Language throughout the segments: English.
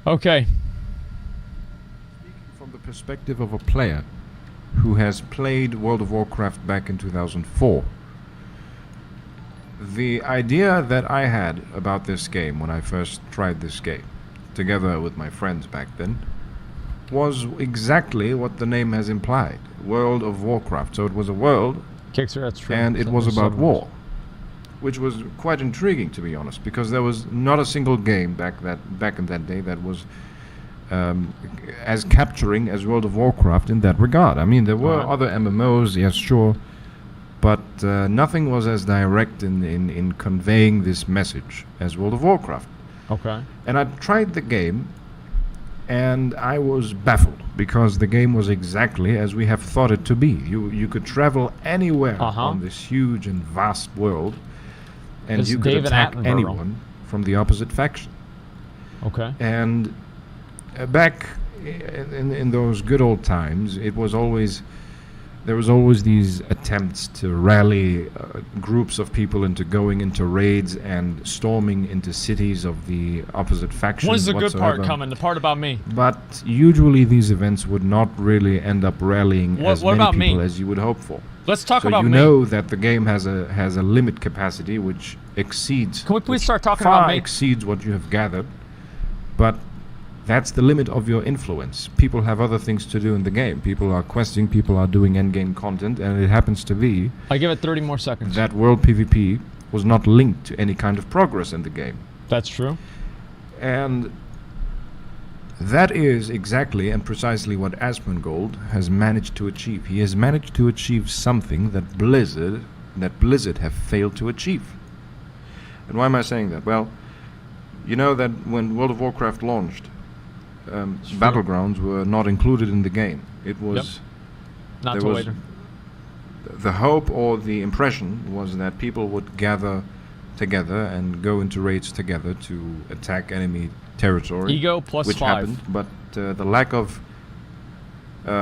Okay. Speaking from the perspective of a player who has played World of Warcraft back in 2004, the idea that I had about this game when I first tried this game, together with my friends back then, was exactly what the name has implied, World of Warcraft. So it was a world, and it was about war, which was quite intriguing, to be honest, because there was not a single game back in that day that was as capturing as World of Warcraft in that regard. I mean, there were other MMOs, yes, sure, but nothing was as direct in conveying this message as World of Warcraft. Okay. And I tried the game, and I was baffled, because the game was exactly as we have thought it to be. You could travel anywhere on this huge and vast world, and you could attack anyone from the opposite faction. Okay. And back in those good old times, there was always these attempts to rally groups of people into going into raids and storming into cities of the opposite faction. When's the good part coming? The part about me? But usually these events would not really end up rallying as many people as you would hope for. Let's talk about me. So you know that the game has a limit capacity which exceeds. Can we please start talking about me? Far exceeds what you have gathered, but that's the limit of your influence. People have other things to do in the game. People are questing, people are doing endgame content, and it happens to be... I give it 30 more seconds. ...that world PvP was not linked to any kind of progress in the game. That's true. And that is exactly and precisely what Asmongold has managed to achieve. He has managed to achieve something that Blizzard have failed to achieve. And why am I saying that? Well, you know that when World of Warcraft launched, Battlegrounds were not included in the game. It was... Not till later. The hope or the impression was that people would gather together and go into raids together to attack enemy territory. Ego plus which 5. happened, but the lack of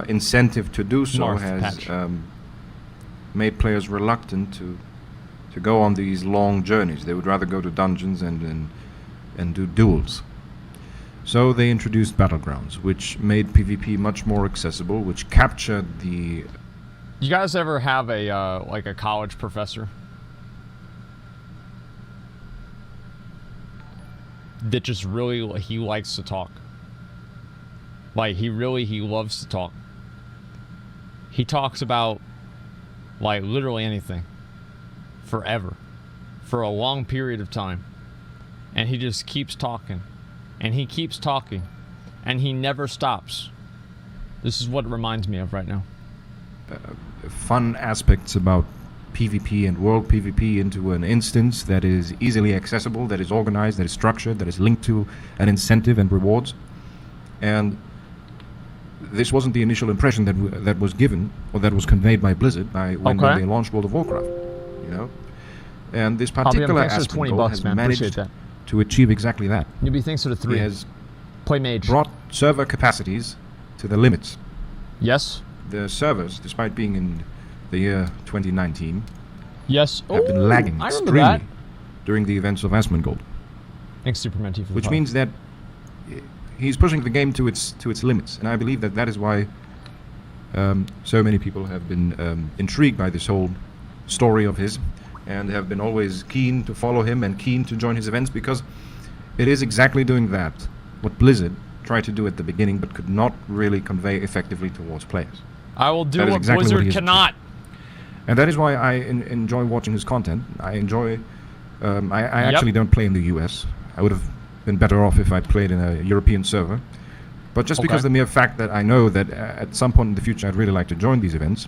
incentive to do so has made players reluctant to go on these long journeys. They would rather go to dungeons and do duels. So they introduced Battlegrounds, which made PvP much more accessible, which captured the... You guys ever have a like a college professor that just really, he likes to talk? Like, he loves to talk. He talks about, like, literally anything. Forever. For a long period of time. And he just keeps talking. And he keeps talking. And he never stops. This is what it reminds me of right now. Fun aspects about PvP and world PvP into an instance that is easily accessible, that is organized, that is structured, that is linked to an incentive and rewards. And this wasn't the initial impression that was given, or that was conveyed by Blizzard when they launched World of Warcraft, you know. And this particular Asmongold has managed to achieve exactly that. Newbie thinks of the 3. He has play mage. Brought server capacities to the limits. Yes. The servers, despite being in the year 2019, yes, have been lagging extremely during the events of Asmongold. Thanks, Superman T, for the which means that he's pushing the game to its limits, and I believe that is why so many people have been intrigued by this whole story of his, and have been always keen to follow him and keen to join his events, because it is exactly doing that what Blizzard tried to do at the beginning but could not really convey effectively towards players. I will do what Blizzard cannot. And that is why I enjoy watching his content. I enjoy... I actually don't play in the US. I would have been better off if I played in a European server. But just because the mere fact that I know that at some point in the future I'd really like to join these events,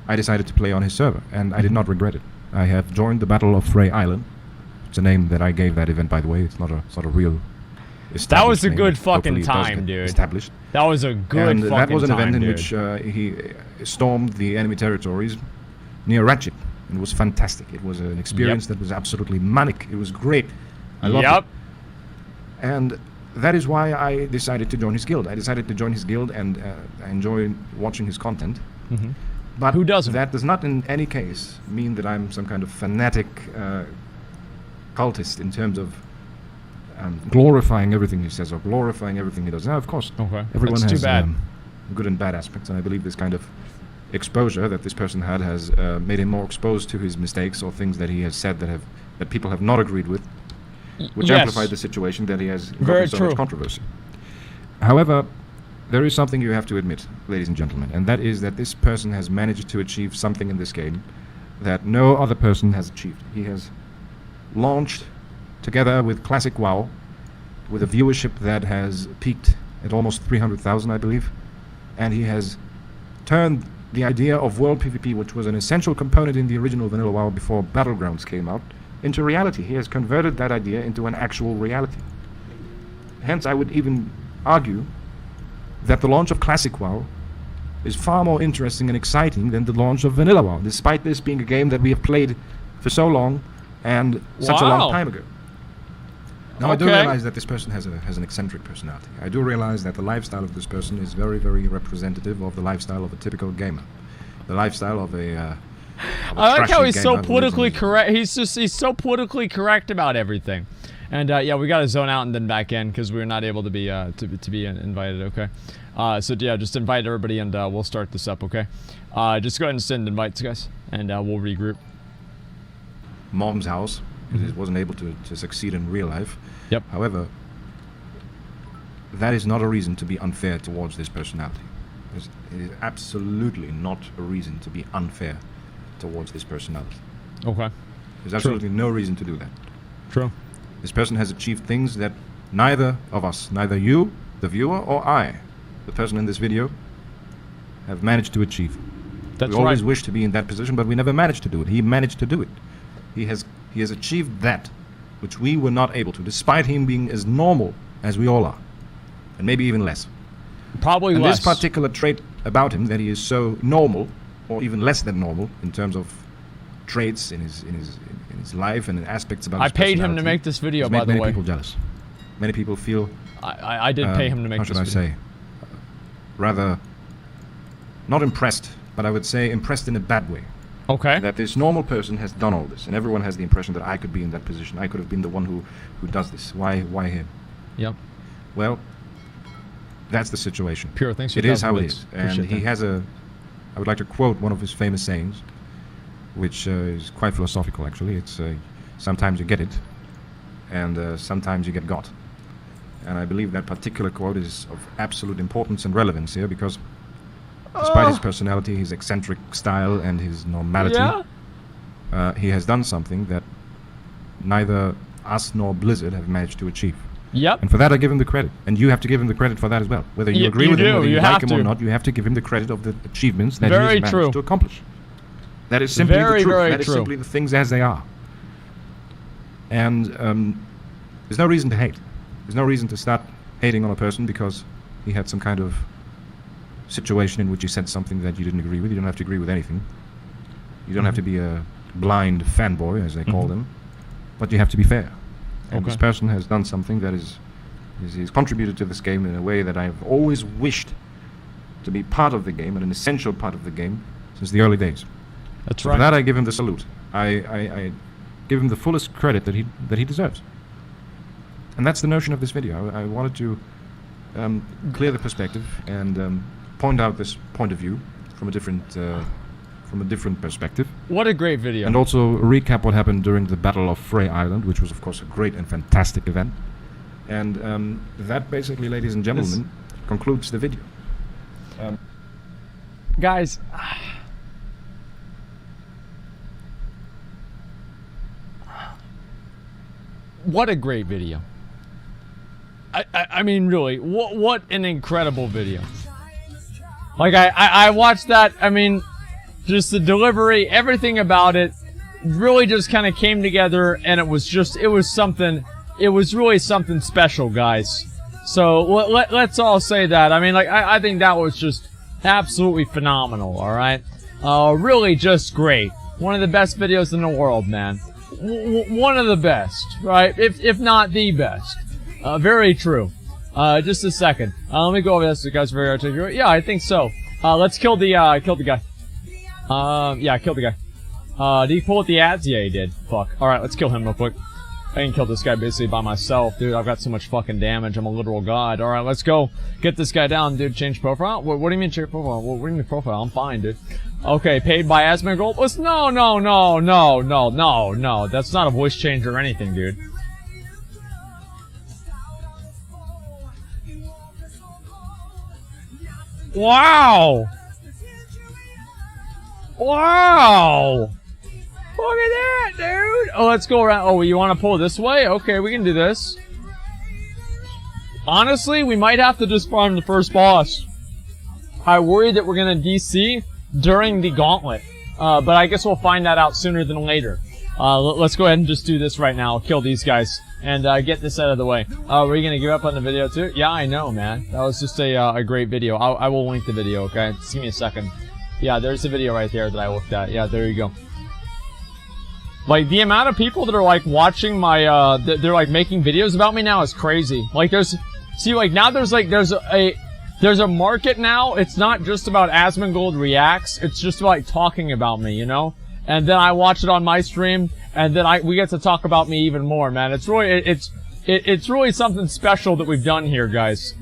I decided to play on his server, and I did not regret it. I have joined the Battle of Frey Island. It's a name that I gave that event, by the way. It's not a real... That was a good fucking time, dude. Established. That was a good fucking time, And that was an event in dude. which he stormed the enemy territories near Ratchet. It was fantastic. It was an experience that was absolutely manic. It was great. I loved it. And that is why I decided to join his guild. I decided to join his guild, and I enjoy watching his content. Mm-hmm. But who doesn't? That does not in any case mean that I'm some kind of fanatic cultist in terms of glorifying everything he says or glorifying everything he does. Now, of course, Okay. everyone That's has too bad. good and bad aspects, and I believe this kind of exposure that this person had has made him more exposed to his mistakes or things that he has said that people have not agreed with, which Yes. amplified the situation that he has Very gotten so true. much controversy. However, there is something you have to admit, ladies and gentlemen, and that is that this person has managed to achieve something in this game that no other person has achieved. He has launched, together with Classic WoW, with a viewership that has peaked at almost 300,000, I believe, and he has turned the idea of world PvP, which was an essential component in the original Vanilla WoW before Battlegrounds came out, into reality. He has converted that idea into an actual reality. Hence, I would even argue that the launch of Classic WoW is far more interesting and exciting than the launch of Vanilla WoW, despite this being a game that we have played for so long and such a Wow. long time ago. Now, I do Okay. realize that this person has an eccentric personality. I do realize that the lifestyle of this person is very, very representative of the lifestyle of a typical gamer. The lifestyle of a I like how trashy he's gamer so who lives politically in- correct. He's so politically correct about everything. And yeah, we got to zone out and then back in because we were not able to be invited. Okay, so yeah, just invite everybody and we'll start this up. Okay, just go ahead and send invites, guys, and we'll regroup. Mom's house, because it wasn't able to succeed in real life. Yep. However, that is not a reason to be unfair towards this personality. It is absolutely not a reason to be unfair towards this personality. Okay. There's absolutely no reason to do that. True. This person has achieved things that neither of us, neither you, the viewer, or I, the person in this video, have managed to achieve. That's We always right. wish to be in that position, but we never managed to do it. He managed to do it. He has achieved that which we were not able to, despite him being as normal as we all are, and maybe even less. Probably And less. this particular trait about him, that he is so normal, or even less than normal, in terms of traits in his life and in aspects about I his paid him to personality, make this video, has by made the many way. people jealous. Many people feel I did pay him to make how this should I video. say, rather not impressed, but I would say impressed in a bad way. Okay. That this normal person has done all this, and everyone has the impression that I could be in that position. I could have been the one who does this. Why him? Yep. Well, that's the situation. Pure. Thanks for It is how it bits. is, and Appreciate he that. has a. I would like to quote one of his famous sayings, which is quite philosophical. Actually, it's sometimes you get it, and sometimes you get got. And I believe that particular quote is of absolute importance and relevance here because, despite his personality, his eccentric style, and his normality, Yeah. he has done something that neither us nor Blizzard have managed to achieve. Yep. And for that, I give him the credit. And you have to give him the credit for that as well. Whether you agree you with him, do. whether You you have like him or to. not, you have to give him the credit of the achievements that he Very has managed true. to accomplish. That is simply Very, the truth. very That is true. simply the things as they are. And there's no reason to hate. There's no reason to start hating on a person because he had some kind of situation in which he said something that you didn't agree with. You don't have to agree with anything. You don't have to be a blind fanboy, as they call them. But you have to be fair. And this Okay. person has done something that he's contributed to this game in a way that I've always wished to be part of the game and an essential part of the game since the early days. That's So right. for that, I give him the salute. I give him the fullest credit that he deserves. And that's the notion of this video. I wanted to clear the perspective and point out this point of view from a different perspective, What a great video. and also recap what happened during the Battle of Frey Island, which was of course a great and fantastic event. And that basically, ladies and gentlemen, concludes the video. Guys, what a great video. I mean, really, what an incredible video. Like, I watched that, I mean, just the delivery, everything about it really just kind of came together, and it was really something special, guys. So, let's all say that. I mean, like, I think that was just absolutely phenomenal, alright? Really just great. One of the best videos in the world, man. One of the best, right? If not the best. Very true. Just a second. Let me go over this, guys. Very articulate. Yeah, I think so. Let's kill the guy. Yeah, kill the guy. Did he pull out the ads? Yeah, he did. Fuck. Alright, let's kill him real quick. I can kill this guy basically by myself, dude. I've got so much fucking damage. I'm a literal god. Alright, let's go. Get this guy down, dude. Change profile? What do you mean change profile? What do you mean profile? I'm fine, dude. Okay, paid by Asmongold. No. That's not a voice change or anything, dude. Wow! Wow! Look at that, dude! Oh, let's go around. Oh, you want to pull this way? Okay, we can do this. Honestly, we might have to just farm the first boss. I worry that we're gonna DC during the gauntlet. But I guess we'll find that out sooner than later. Let's go ahead and just do this right now. Kill these guys. And, get this out of the way. Were you gonna give up on the video too? Yeah, I know, man. That was just a great video. I will link the video, okay? Just give me a second. Yeah, there's the video right there that I looked at. Yeah, there you go. Like, the amount of people that are, like, watching my, they're, like, making videos about me now is crazy. Like, see, like, now there's a market now. It's not just about Asmongold Reacts. It's just about, like, talking about me, you know? And then I watch it on my stream, and then we get to talk about me even more, man. It's really, it's really something special that we've done here, guys.